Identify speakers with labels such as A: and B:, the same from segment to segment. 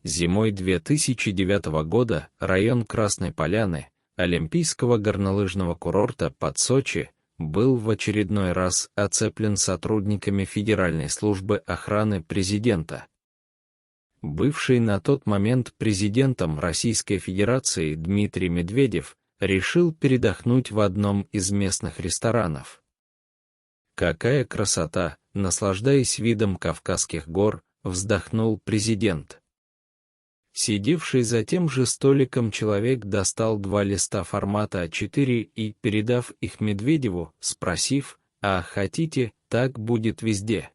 A: Зимой 2009 года район Красной Поляны, Олимпийского горнолыжного курорта под Сочи, был в очередной раз оцеплен сотрудниками Федеральной службы охраны президента. Бывший на тот момент президентом Российской Федерации Дмитрий Медведев решил передохнуть в одном из местных ресторанов. «Какая красота!» — наслаждаясь видом Кавказских гор, вздохнул президент. Сидевший за тем же столиком человек достал 2 листа формата А4 и, передав их Медведеву, спросив: «А хотите, так будет везде?»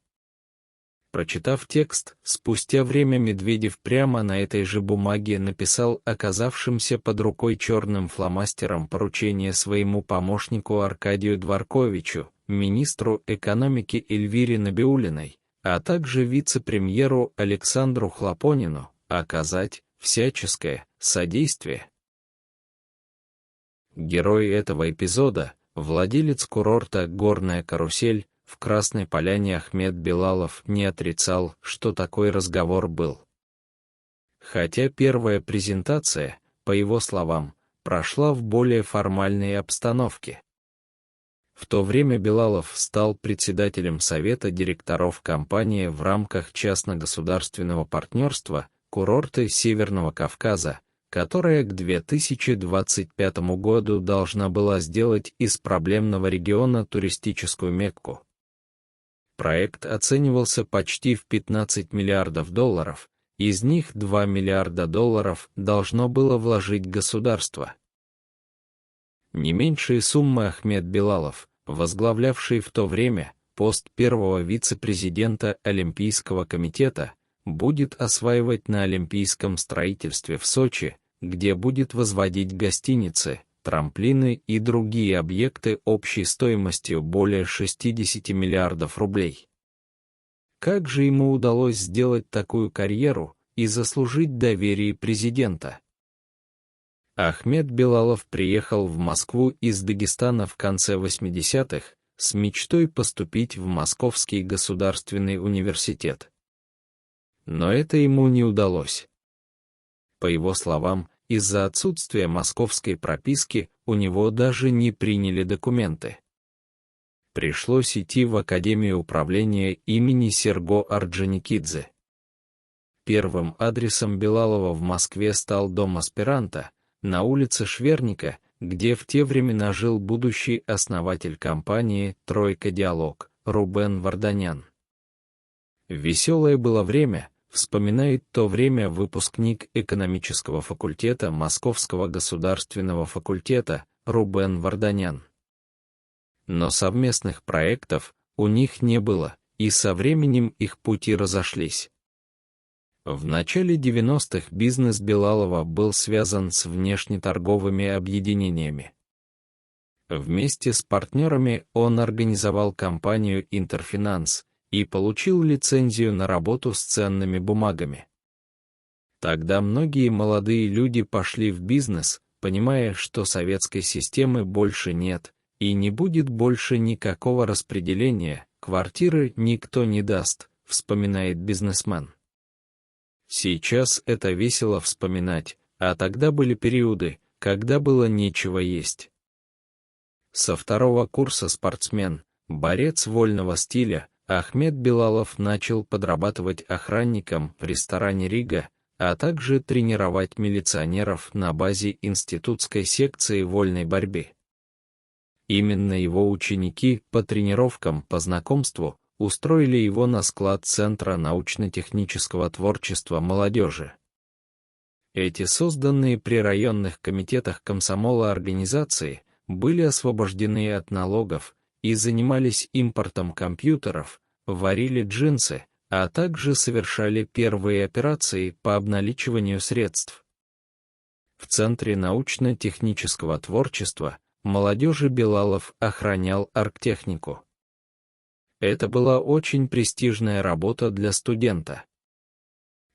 A: Прочитав текст, спустя время Медведев прямо на этой же бумаге написал оказавшимся под рукой черным фломастером поручение своему помощнику Аркадию Дворковичу, министру экономики Эльвире Набиуллиной, а также вице-премьеру Александру Хлопонину оказать всяческое содействие. Герой этого эпизода, владелец курорта «Горная карусель» в Красной Поляне Ахмед Белалов, не отрицал, что такой разговор был. Хотя первая презентация, по его словам, прошла в более формальной обстановке. В то время Белалов стал председателем совета директоров компании в рамках частно-государственного партнерства «Курорты Северного Кавказа», которая к 2025 году должна была сделать из проблемного региона туристическую Мекку. Проект оценивался почти в $15 миллиардов, из них $2 миллиарда должно было вложить государство. Не меньшие суммы Ахмед Белалов, возглавлявший в то время пост первого вице-президента Олимпийского комитета, будет осваивать на олимпийском строительстве в Сочи, где будет возводить гостиницы, трамплины и другие объекты общей стоимостью более 60 миллиардов рублей. Как же ему удалось сделать такую карьеру и заслужить доверие президента? Ахмед Белалов приехал в Москву из Дагестана в конце 80-х с мечтой поступить в Московский государственный университет. Но это ему не удалось. По его словам, из-за отсутствия московской прописки у него даже не приняли документы. Пришлось идти в Академию управления имени Серго Орджоникидзе. Первым адресом Белалова в Москве стал дом аспиранта на улице Шверника, где в те времена жил будущий основатель компании «Тройка Диалог» Рубен Варданян. Веселое было время, вспоминает то время выпускник экономического факультета Московского государственного факультета Рубен Варданян. Но совместных проектов у них не было, и со временем их пути разошлись. В начале 90-х бизнес Белалова был связан с внешнеторговыми объединениями. Вместе с партнерами он организовал компанию «Интерфинанс» и получил лицензию на работу с ценными бумагами. Тогда многие молодые люди пошли в бизнес, понимая, что советской системы больше нет, и не будет больше никакого распределения, квартиры никто не даст, вспоминает бизнесмен. Сейчас это весело вспоминать, а тогда были периоды, когда было нечего есть. Со 2-го курса спортсмен, борец вольного стиля, Ахмед Белалов начал подрабатывать охранником в ресторане «Рига», а также тренировать милиционеров на базе институтской секции вольной борьбы. Именно его ученики по тренировкам по знакомству устроили его на склад Центра научно-технического творчества молодежи. Эти созданные при районных комитетах комсомола организации были освобождены от налогов и занимались импортом компьютеров, варили джинсы, а также совершали первые операции по обналичиванию средств. В Центре научно-технического творчества молодежи Белалов охранял оргтехнику. Это была очень престижная работа для студента.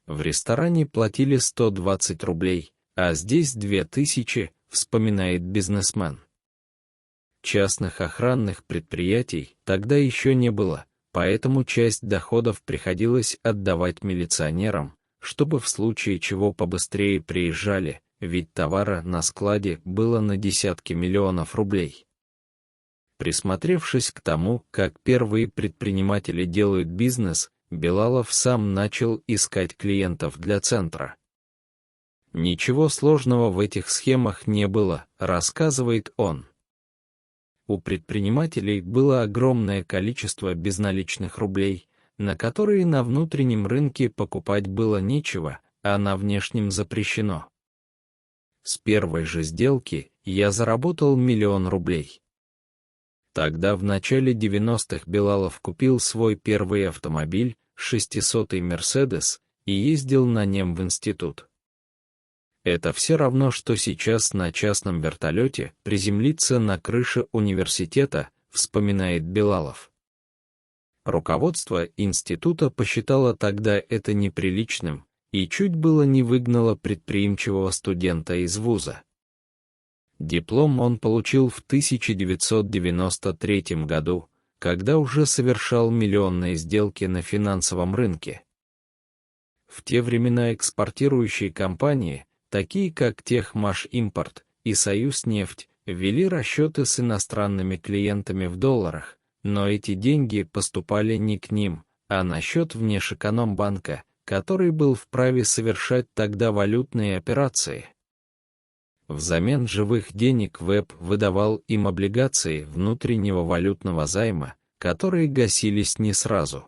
A: В ресторане платили 120 рублей, а здесь 2000, вспоминает бизнесмен. Частных охранных предприятий тогда еще не было, поэтому часть доходов приходилось отдавать милиционерам, чтобы в случае чего побыстрее приезжали, ведь товара на складе было на десятки миллионов рублей. Присмотревшись к тому, как первые предприниматели делают бизнес, Билалов сам начал искать клиентов для центра. «Ничего сложного в этих схемах не было», — рассказывает он. У предпринимателей было огромное количество безналичных рублей, на которые на внутреннем рынке покупать было нечего, а на внешнем запрещено. С первой же сделки я заработал 1 000 000 рублей. Тогда в начале 90-х Билалов купил свой первый автомобиль, 600-й «Мерседес», и ездил на нем в институт. Это все равно, что сейчас на частном вертолете приземлиться на крыше университета, вспоминает Билалов. Руководство института посчитало тогда это неприличным и чуть было не выгнало предприимчивого студента из вуза. Диплом он получил в 1993 году, когда уже совершал миллионные сделки на финансовом рынке. В те времена экспортирующие компании, такие как Техмашимпорт и Союзнефть, вели расчеты с иностранными клиентами в долларах, но эти деньги поступали не к ним, а на счет Внешэкономбанка, который был вправе совершать тогда валютные операции. Взамен живых денег ВЭБ выдавал им облигации внутреннего валютного займа, которые гасились не сразу.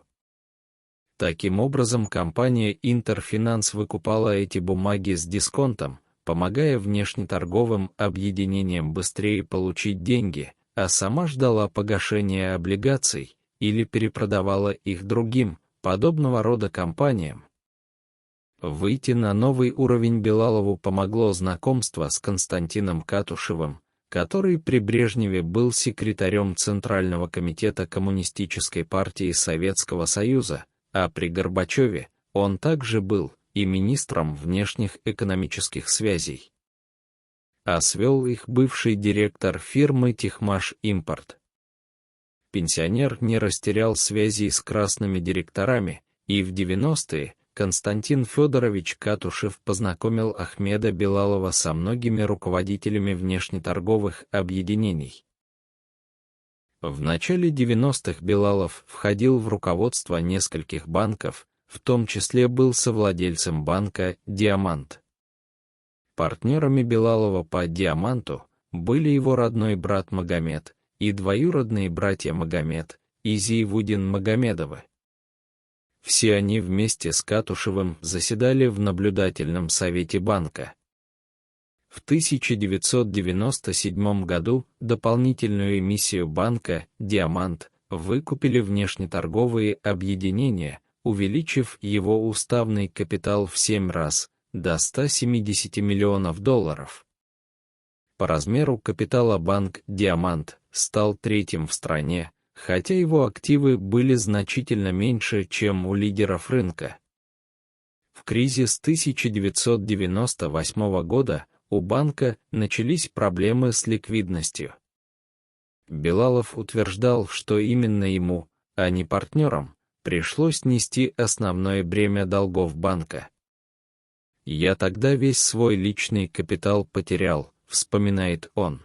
A: Таким образом, компания Интерфинанс выкупала эти бумаги с дисконтом, помогая внешнеторговым объединениям быстрее получить деньги, а сама ждала погашения облигаций или перепродавала их другим, подобного рода компаниям. Выйти на новый уровень Билалову помогло знакомство с Константином Катушевым, который при Брежневе был секретарем Центрального комитета Коммунистической партии Советского Союза, а при Горбачеве он также был и министром внешних экономических связей. А свел их бывший директор фирмы Техмашимпорт. Пенсионер не растерял связей с красными директорами, и в 90-е Константин Федорович Катушев познакомил Ахмеда Билалова со многими руководителями внешнеторговых объединений. В начале 90-х Билалов входил в руководство нескольких банков, в том числе был совладельцем банка «Диамант». Партнерами Билалова по «Диаманту» были его родной брат Магомед и двоюродные братья Магомед и Зиевудин Магомедовы. Все они вместе с Катушевым заседали в наблюдательном совете банка. В 1997 году дополнительную эмиссию банка «Диамант» выкупили внешнеторговые объединения, увеличив его уставный капитал в 7 раз, до 170 миллионов долларов. По размеру капитала банк «Диамант» стал третьим в стране, хотя его активы были значительно меньше, чем у лидеров рынка. В кризис 1998 года у банка начались проблемы с ликвидностью. Билалов утверждал, что именно ему, а не партнерам, пришлось нести основное бремя долгов банка. «Я тогда весь свой личный капитал потерял», — вспоминает он.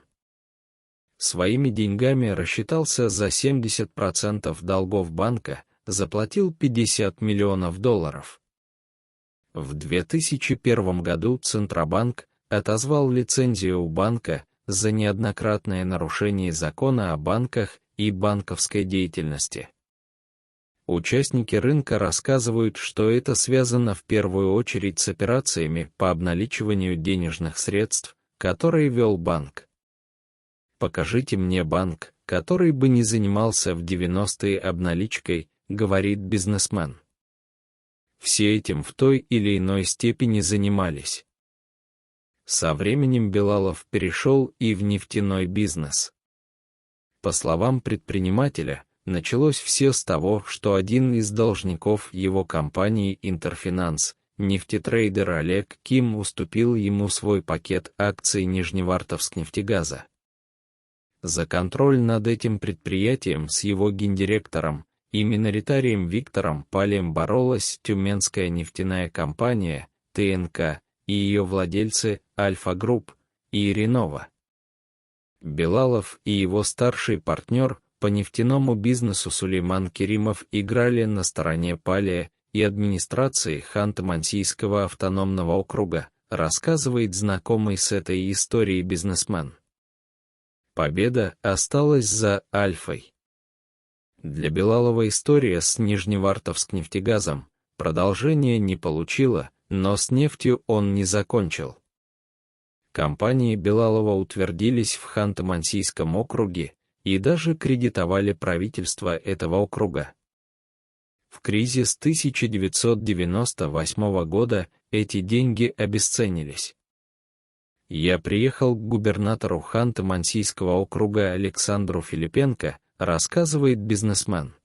A: Своими деньгами рассчитался за 70% долгов банка, заплатил 50 миллионов долларов. В 2001 году Центробанк отозвал лицензию у банка за неоднократное нарушение закона о банках и банковской деятельности. Участники рынка рассказывают, что это связано в первую очередь с операциями по обналичиванию денежных средств, которые вел банк. «Покажите мне банк, который бы не занимался в 90-е обналичкой», — говорит бизнесмен. Все этим в той или иной степени занимались. Со временем Билалов перешел и в нефтяной бизнес. По словам предпринимателя, началось все с того, что один из должников его компании «Интерфинанс», нефтетрейдер Олег Ким, уступил ему свой пакет акций Нижневартовскнефтегаза. За контроль над этим предприятием с его гендиректором и миноритарием Виктором Палием боролась Тюменская нефтяная компания, ТНК, и ее владельцы Альфа-Групп и Иринова. Билалов и его старший партнер по нефтяному бизнесу Сулейман Керимов играли на стороне Палия и администрации Ханты-Мансийского автономного округа, рассказывает знакомый с этой историей бизнесмен. Победа осталась за Альфой. Для Билалова история с Нижневартовск-нефтегазом продолжения не получила, но с нефтью он не закончил. Компании Билалова утвердились в Ханты-Мансийском округе и даже кредитовали правительство этого округа. В кризис 1998 года эти деньги обесценились. «Я приехал к губернатору Ханты-Мансийского округа Александру Филипенко», рассказывает бизнесмен.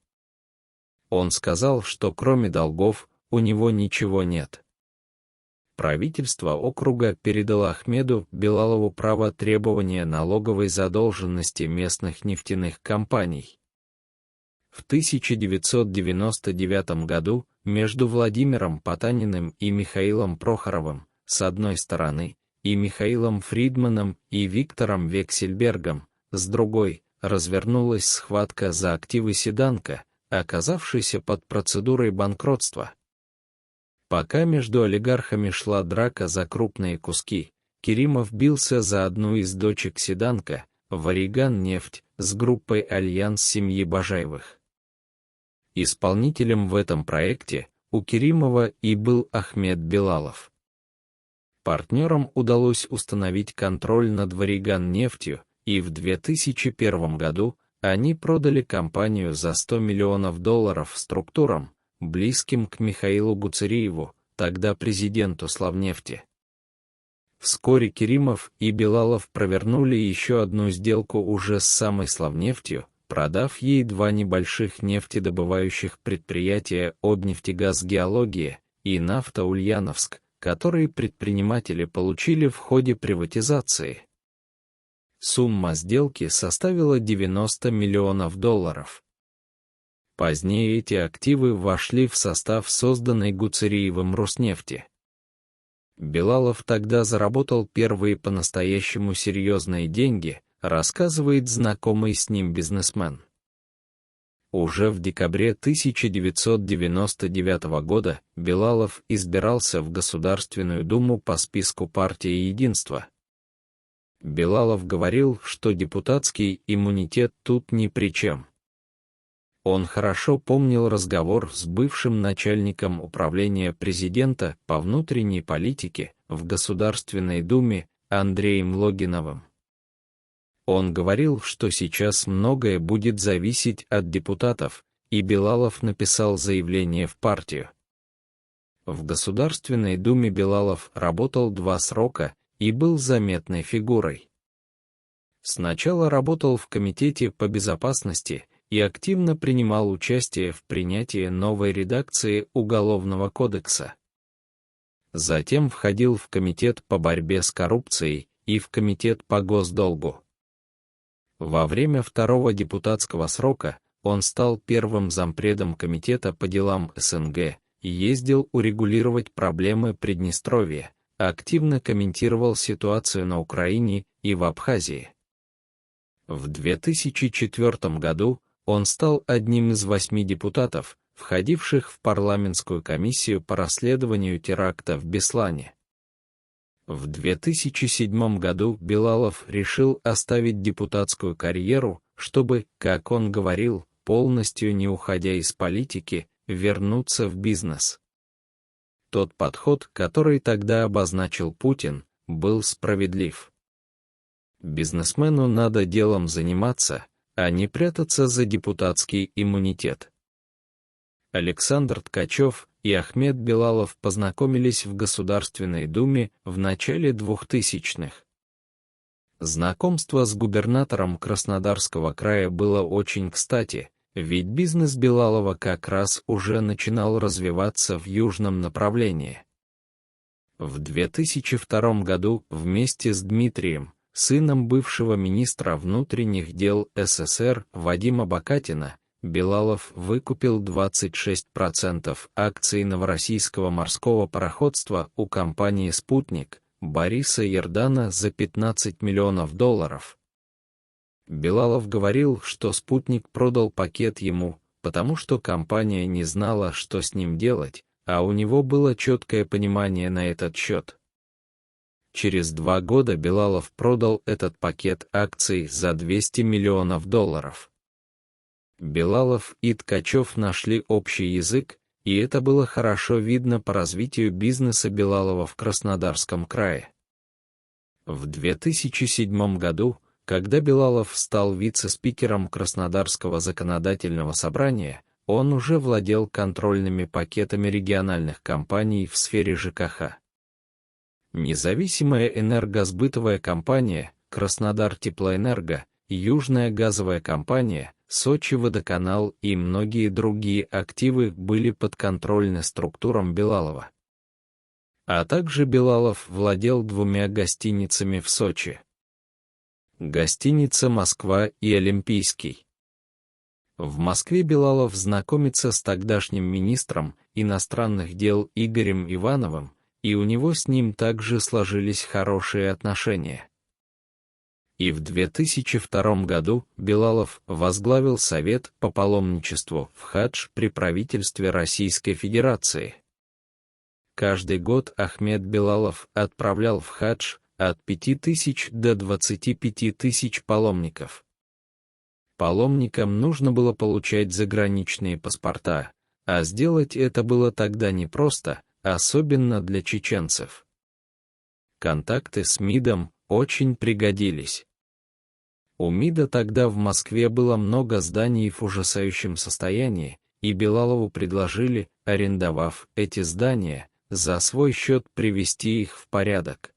A: Он сказал, что кроме долгов у него ничего нет. Правительство округа передало Ахмеду Билалову право требования налоговой задолженности местных нефтяных компаний. В 1999 году между Владимиром Потаниным и Михаилом Прохоровым, с одной стороны, и Михаилом Фридманом и Виктором Вексельбергом, с другой, развернулась схватка за активы Седанка, оказавшейся под процедурой банкротства. Пока между олигархами шла драка за крупные куски, Керимов бился за одну из дочек Седанка, Вариган-нефть, с группой «Альянс» семьи Бажаевых. Исполнителем в этом проекте у Керимова и был Ахмед Билалов. Партнерам удалось установить контроль над Вариган-нефтью, и в 2001 году они продали компанию за $100 миллионов структурам, близким к Михаилу Гуцериеву, тогда президенту Славнефти. Вскоре Керимов и Билалов провернули еще одну сделку уже с самой Славнефтью, продав ей два небольших нефтедобывающих предприятия «Обнефтегаз Геология» и «Нафта Ульяновск», которые предприниматели получили в ходе приватизации. Сумма сделки составила $90 миллионов. Позднее эти активы вошли в состав созданной Гуцериевым Роснефти. Билалов тогда заработал первые по-настоящему серьезные деньги, рассказывает знакомый с ним бизнесмен. Уже в декабре 1999 года Билалов избирался в Государственную Думу по списку партии «Единство». Билалов говорил, что депутатский иммунитет тут ни при чем. Он хорошо помнил разговор с бывшим начальником управления президента по внутренней политике в Государственной Думе Андреем Логиновым. Он говорил, что сейчас многое будет зависеть от депутатов, и Билалов написал заявление в партию. В Государственной Думе Билалов работал 2 срока и был заметной фигурой. Сначала работал в Комитете по безопасности и активно принимал участие в принятии новой редакции Уголовного кодекса. Затем входил в Комитет по борьбе с коррупцией и в Комитет по госдолгу. Во время 2-го депутатского срока он стал первым зампредом Комитета по делам СНГ и ездил урегулировать проблемы Приднестровья, активно комментировал ситуацию на Украине и в Абхазии. В 2004 году он стал одним из 8 депутатов, входивших в парламентскую комиссию по расследованию теракта в Беслане. В 2007 году Билалов решил оставить депутатскую карьеру, чтобы, как он говорил, полностью не уходя из политики, вернуться в бизнес. Тот подход, который тогда обозначил Путин, был справедлив. Бизнесмену надо делом заниматься, а не прятаться за депутатский иммунитет. Александр Ткачев и Ахмед Билалов познакомились в Государственной Думе в начале 2000-х. Знакомство с губернатором Краснодарского края было очень кстати, ведь бизнес Билалова как раз уже начинал развиваться в южном направлении. В 2002 году вместе с Дмитрием, сыном бывшего министра внутренних дел СССР Вадима Бакатина, Билалов выкупил 26% акций Новороссийского морского пароходства у компании «Спутник» Бориса Ердана за $15 миллионов. Билалов говорил, что «Спутник» продал пакет ему, потому что компания не знала, что с ним делать, а у него было четкое понимание на этот счет. Через 2 года Билалов продал этот пакет акций за $200 миллионов. Билалов и Ткачев нашли общий язык, и это было хорошо видно по развитию бизнеса Билалова в Краснодарском крае. В 2007 году, когда Билалов стал вице-спикером Краснодарского законодательного собрания, он уже владел контрольными пакетами региональных компаний в сфере ЖКХ. Независимая энергосбытовая компания, Краснодар Теплоэнерго, Южная газовая компания, Сочи Водоканал и многие другие активы были подконтрольны структурам Билалова. А также Билалов владел 2 гостиницами в Сочи. Гостиница «Москва» и «Олимпийский». В Москве Билалов знакомится с тогдашним министром иностранных дел Игорем Ивановым, и у него с ним также сложились хорошие отношения. И в 2002 году Билалов возглавил Совет по паломничеству в хадж при правительстве Российской Федерации. Каждый год Ахмед Билалов отправлял в хадж от 5000 до 25 тысяч паломников. Паломникам нужно было получать заграничные паспорта, а сделать это было тогда непросто, особенно для чеченцев. Контакты с МИДом очень пригодились. У МИДа тогда в Москве было много зданий в ужасающем состоянии, и Билалову предложили, арендовав эти здания, за свой счет привести их в порядок.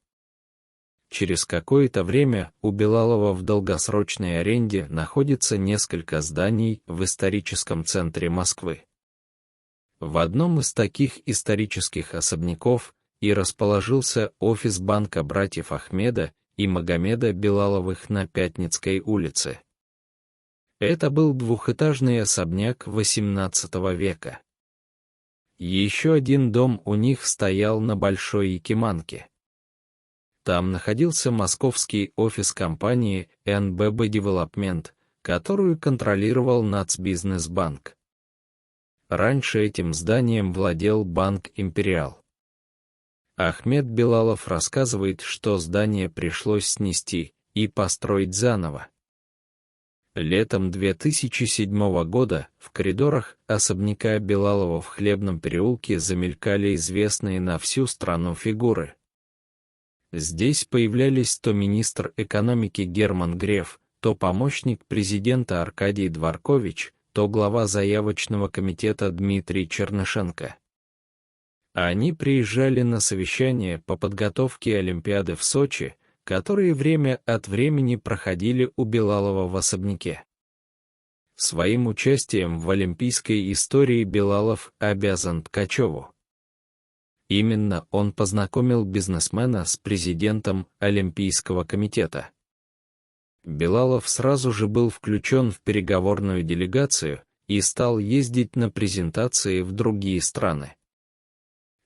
A: Через какое-то время у Билалова в долгосрочной аренде находится несколько зданий в историческом центре Москвы. В одном из таких исторических особняков и расположился офис банка братьев Ахмеда и Магомеда Билаловых на Пятницкой улице. Это был двухэтажный особняк XVIII века. Еще один дом у них стоял на Большой Якиманке. Там находился московский офис компании НББ Девелопмент, которую контролировал Нацбизнесбанк. Раньше этим зданием владел банк «Империал». Ахмед Билалов рассказывает, что здание пришлось снести и построить заново. Летом 2007 года в коридорах особняка Билалова в Хлебном переулке замелькали известные на всю страну фигуры. Здесь появлялись то министр экономики Герман Греф, то помощник президента Аркадий Дворкович, то глава заявочного комитета Дмитрий Чернышенко. Они приезжали на совещания по подготовке Олимпиады в Сочи, которые время от времени проходили у Билалова в особняке. Своим участием в олимпийской истории Билалов обязан Ткачеву. Именно он познакомил бизнесмена с президентом Олимпийского комитета. Билалов сразу же был включен в переговорную делегацию и стал ездить на презентации в другие страны.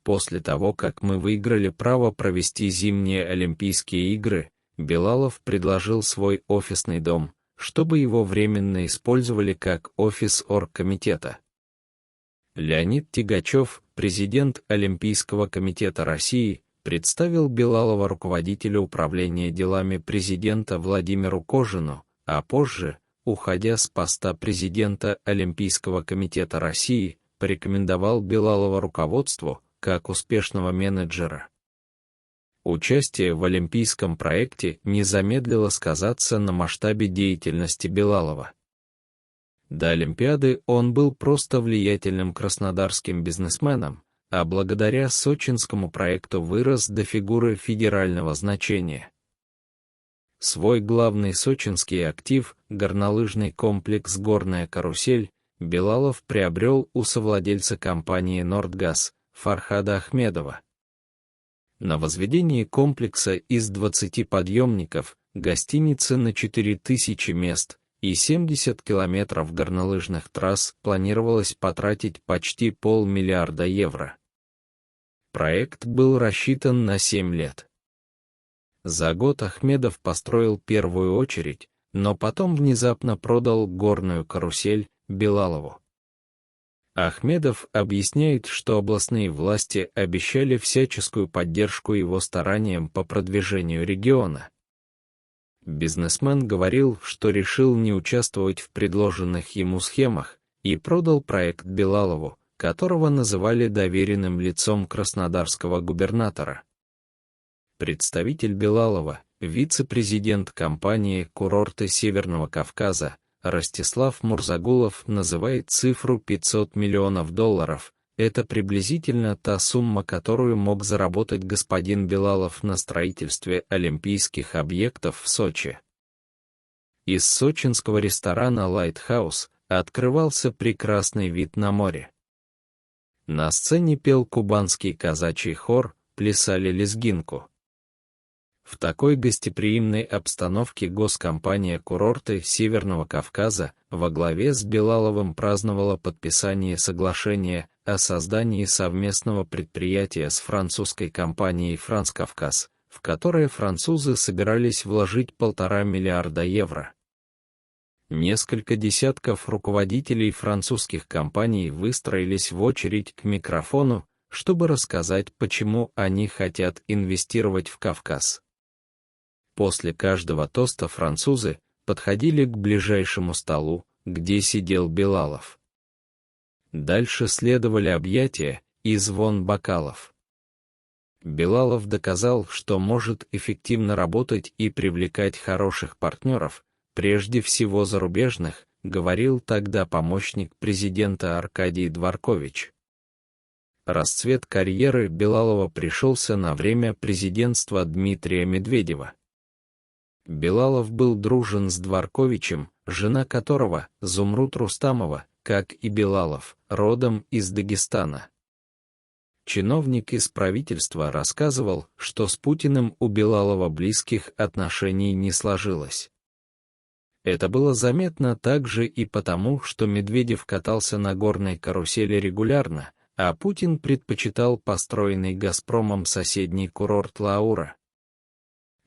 A: После того, как мы выиграли право провести зимние Олимпийские игры, Билалов предложил свой офисный дом, чтобы его временно использовали как офис оргкомитета. Леонид Тягачев, президент Олимпийского комитета России, представил Билалова руководителю управления делами президента Владимиру Кожину, а позже, уходя с поста президента Олимпийского комитета России, порекомендовал Билалова руководству как успешного менеджера. Участие в олимпийском проекте не замедлило сказаться на масштабе деятельности Билалова. До Олимпиады он был просто влиятельным краснодарским бизнесменом, а благодаря сочинскому проекту вырос до фигуры федерального значения. Свой главный сочинский актив, горнолыжный комплекс «Горная карусель», Билалов приобрел у совладельца компании «Нордгаз» Фархада Ахмедова. На возведении комплекса из 20 подъемников, гостиницы на 4000 мест и 70 километров горнолыжных трасс планировалось потратить почти $500 миллиона. Проект был рассчитан на 7 лет. За год Ахмедов построил первую очередь, но потом внезапно продал горную карусель Билалову. Ахмедов объясняет, что областные власти обещали всяческую поддержку его стараниям по продвижению региона. Бизнесмен говорил, что решил не участвовать в предложенных ему схемах, и продал проект Билалову, которого называли доверенным лицом краснодарского губернатора. Представитель Билалова, вице-президент компании «Курорты Северного Кавказа» Ростислав Мурзагулов называет цифру $500 миллионов. Это приблизительно та сумма, которую мог заработать господин Билалов на строительстве олимпийских объектов в Сочи. Из сочинского ресторана «Лайтхаус» открывался прекрасный вид на море. На сцене пел кубанский казачий хор, плясали лезгинку. В такой гостеприимной обстановке госкомпания «Курорты Северного Кавказа» во главе с Билаловым праздновала подписание соглашения о создании совместного предприятия с французской компанией «Франскавказ», в которое французы собирались вложить €1,5 миллиарда. Несколько десятков руководителей французских компаний выстроились в очередь к микрофону, чтобы рассказать, почему они хотят инвестировать в Кавказ. После каждого тоста французы подходили к ближайшему столу, где сидел Билалов. Дальше следовали объятия и звон бокалов. Билалов доказал, что может эффективно работать и привлекать хороших партнеров, прежде всего зарубежных, говорил тогда помощник президента Аркадий Дворкович. Расцвет карьеры Билалова пришелся на время президентства Дмитрия Медведева. Билалов был дружен с Дворковичем, жена которого, Зумруд Рустамова, как и Билалов, родом из Дагестана. Чиновник из правительства рассказывал, что с Путиным у Билалова близких отношений не сложилось. Это было заметно также и потому, что Медведев катался на горной карусели регулярно, а Путин предпочитал построенный «Газпромом» соседний курорт Лаура.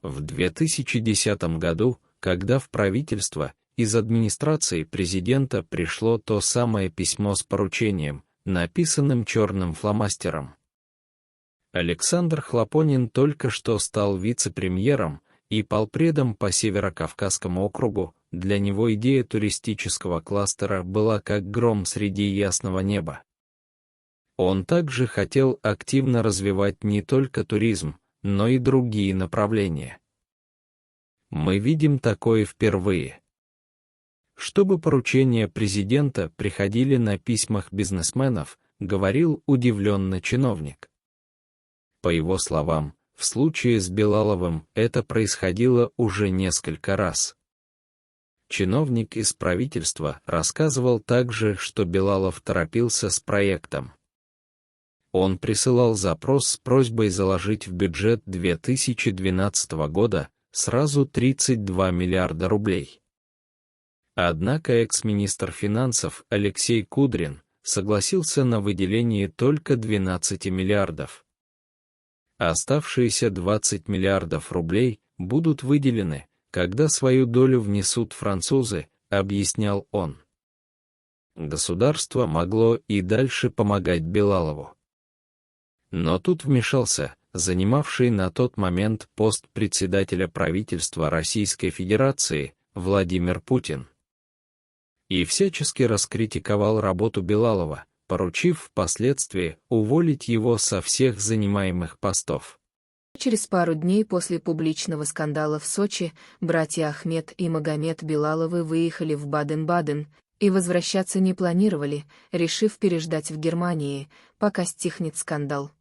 A: В 2010 году, когда в правительство из администрации президента пришло то самое письмо с поручением, написанным черным фломастером. Александр Хлопонин только что стал вице-премьером и полпредом по Северокавказскому округу, для него идея туристического кластера была как гром среди ясного неба. Он также хотел активно развивать не только туризм, но и другие направления. Мы видим такое впервые. Чтобы поручения президента приходили на письмах бизнесменов, говорил удивленно чиновник. По его словам, в случае с Билаловым это происходило уже несколько раз. Чиновник из правительства рассказывал также, что Билалов торопился с проектом. Он присылал запрос с просьбой заложить в бюджет 2012 года сразу 32 миллиарда рублей. Однако экс-министр финансов Алексей Кудрин согласился на выделение только 12 миллиардов. Оставшиеся 20 миллиардов рублей будут выделены, когда свою долю внесут французы, объяснял он. Государство могло и дальше помогать Билалову. Но тут вмешался занимавший на тот момент пост председателя правительства Российской Федерации Владимир Путин. И всячески раскритиковал работу Билалова, поручив впоследствии уволить его со всех занимаемых постов.
B: Через пару дней после публичного скандала в Сочи братья Ахмед и Магомед Билаловы выехали в Баден-Баден и возвращаться не планировали, решив переждать в Германии, пока стихнет скандал.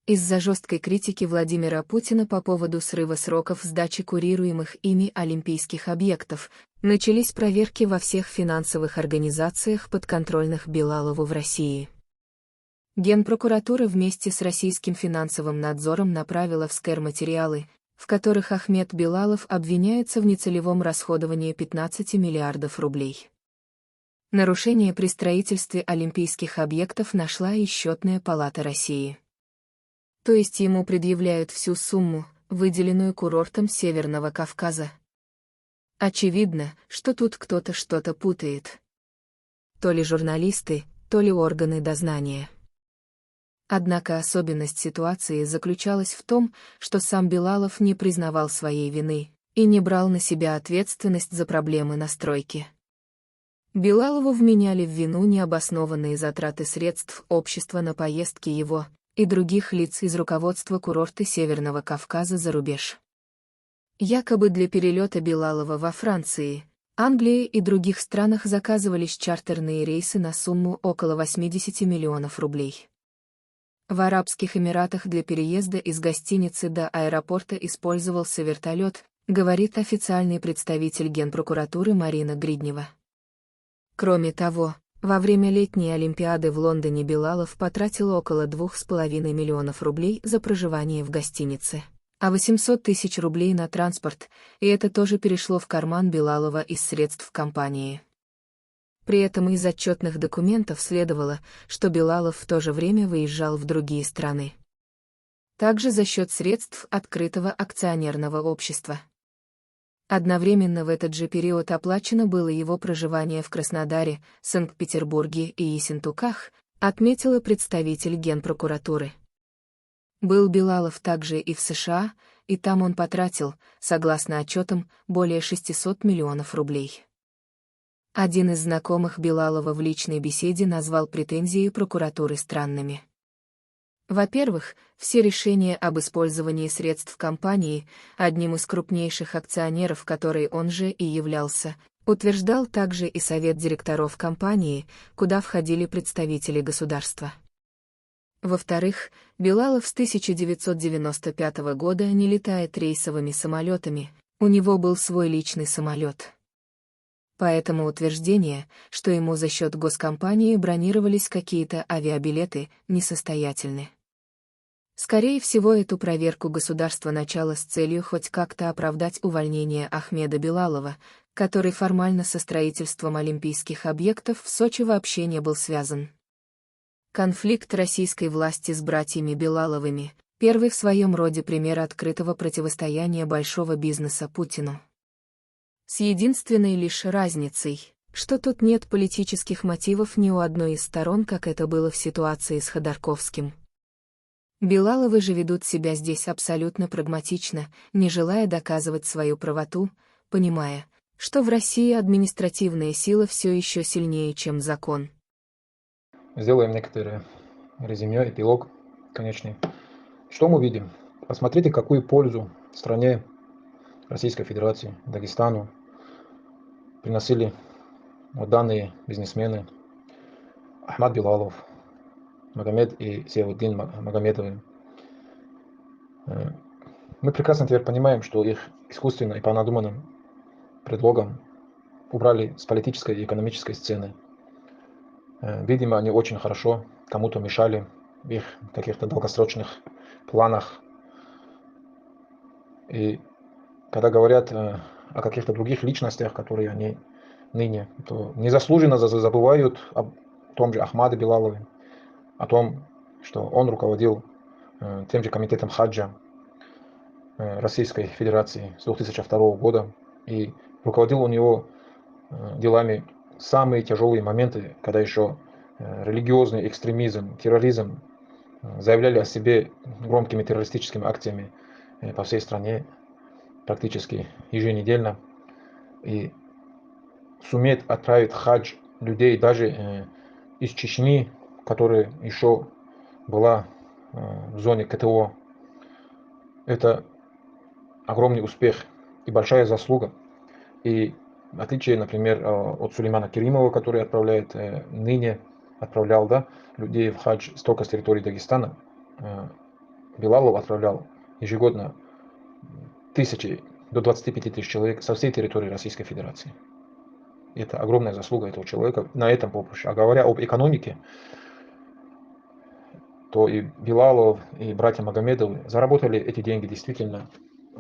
B: Из-за жесткой критики Владимира Путина по поводу срыва сроков сдачи курируемых ими олимпийских объектов, начались проверки во всех финансовых организациях, подконтрольных Билалову в России. Генпрокуратура вместе с российским финансовым надзором направила в СКЭР материалы, в которых Ахмед Билалов обвиняется в нецелевом расходовании 15 миллиардов рублей. Нарушение при строительстве олимпийских объектов нашла и Счетная палата России. То есть ему предъявляют всю сумму, выделенную курортом Северного Кавказа. Очевидно, что тут кто-то что-то путает. То ли журналисты, то ли органы дознания. Однако особенность ситуации заключалась в том, что сам Билалов не признавал своей вины и не брал на себя ответственность за проблемы на стройке. Билалову вменяли в вину необоснованные затраты средств общества на поездки его и других лиц из руководства курорта Северного Кавказа за рубеж. Якобы для перелета Билалова во Франции, Англии и других странах заказывались чартерные рейсы на сумму около 80 миллионов рублей. В Арабских Эмиратах для переезда из гостиницы до аэропорта использовался вертолет, говорит официальный представитель Генпрокуратуры Марина Гриднева. Кроме того, во время летней Олимпиады в Лондоне Билалов потратил около 2,5 миллионов рублей за проживание в гостинице, а 800 тысяч рублей на транспорт, и это тоже перешло в карман Билалова из средств компании. При этом из отчетных документов следовало, что Билалов в то же время выезжал в другие страны. Также за счет средств открытого акционерного общества. Одновременно в этот же период оплачено было его проживание в Краснодаре, Санкт-Петербурге и Ессентуках, отметила представитель Генпрокуратуры. Был Билалов также и в США, и там он потратил, согласно отчетам, более 600 миллионов рублей. Один из знакомых Билалова в личной беседе назвал претензии прокуратуры странными. Во-первых, все решения об использовании средств компании, одним из крупнейших акционеров которой он же и являлся, утверждал также и совет директоров компании, куда входили представители государства. Во-вторых, Билалов с 1995 года не летает рейсовыми самолетами, у него был свой личный самолет. Поэтому утверждение, что ему за счет госкомпании бронировались какие-то авиабилеты, несостоятельны. Скорее всего, эту проверку государство начало с целью хоть как-то оправдать увольнение Ахмеда Билалова, который формально со строительством олимпийских объектов в Сочи вообще не был связан. Конфликт российской власти с братьями Билаловыми – первый в своем роде пример открытого противостояния большого бизнеса Путину. С единственной лишь разницей, что тут нет политических мотивов ни у одной из сторон, как это было в ситуации с Ходорковским. Билаловы же ведут себя здесь абсолютно прагматично, не желая доказывать свою правоту, понимая, что в России административная сила все еще сильнее, чем закон.
C: Сделаем некоторые резюме, эпилог конечный. Что мы видим? Посмотрите, какую пользу стране Российской Федерации, Дагестану приносили данные бизнесмены Ахмад Билалов, Магомед и Зиауддин Магомедовы. Мы прекрасно теперь понимаем, что их искусственно и по надуманным предлогам убрали с политической и экономической сцены. Видимо, они очень хорошо кому-то мешали в их каких-то долгосрочных планах. И когда говорят о каких-то других личностях, которые они ныне, то незаслуженно забывают о том же Ахмаде Билалове, о том, что он руководил тем же комитетом хаджа Российской Федерации с 2002 года, и руководил у него делами в самые тяжелые моменты, когда еще религиозный экстремизм, терроризм заявляли о себе громкими террористическими акциями по всей стране практически еженедельно, и суметь отправить в хадж людей даже из Чечни, которая еще была в зоне КТО. Это огромный успех и большая заслуга. И в отличие, например, от Сулеймана Керимова, который ныне отправлял людей в хадж только с территории Дагестана, Билалов отправлял ежегодно тысячи до 25 тысяч человек со всей территории Российской Федерации. Это огромная заслуга этого человека на этом поприще. А говоря об экономике, то и Билалов, и братья Магомедовы заработали эти деньги действительно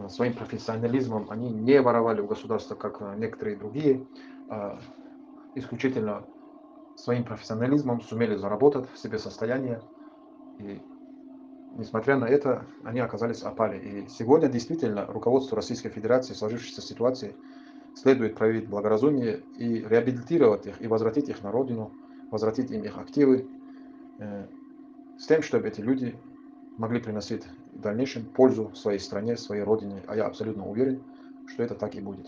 C: своим профессионализмом, они не воровали у государства, как некоторые другие, а исключительно своим профессионализмом сумели заработать себе состояние. И несмотря на это, они оказались опали. И сегодня действительно руководству Российской Федерации в сложившейся ситуации следует проявить благоразумие и реабилитировать их, и возвратить их на родину, возвратить им их активы, с тем, чтобы эти люди могли приносить в дальнейшем пользу своей стране, своей родине. А я абсолютно уверен, что это так и будет.